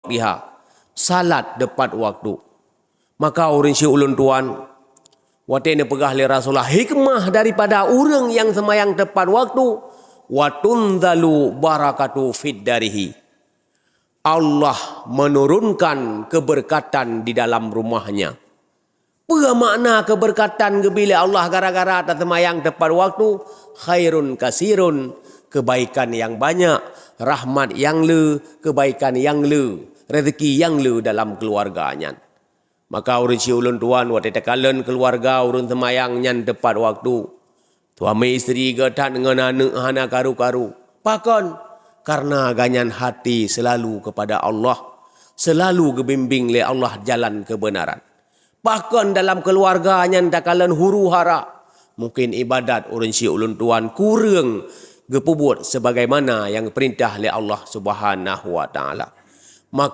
biha, salat tepat waktu. Maka orang si ulun tuan, watene pegah li Rasulullah hikmah daripada orang yang semayang tepat waktu, watunzalu barakatu fid darihi. Allah menurunkan keberkatan di dalam rumahnya. Apa makna keberkatan bila Allah gara-gara tak semayang tepat waktu? Khairun kasirun, kebaikan yang banyak, rahmat yang le, kebaikan yang le, rezeki yang le dalam keluarganya. Maka urun si ulun tuan waktu tekalan keluarga urun semayang nyan tepat waktu. Suami isteri getat dengan anak karu-karu. Pakon karena ganyan hati selalu kepada Allah, selalu kebimbing oleh Allah jalan kebenaran. Bahkan dalam keluarga yang takalan huru hara, mungkin ibadat urun si ulun tuan kurang gepubut sebagaimana yang perintah oleh Allah Subhanahu wa taala.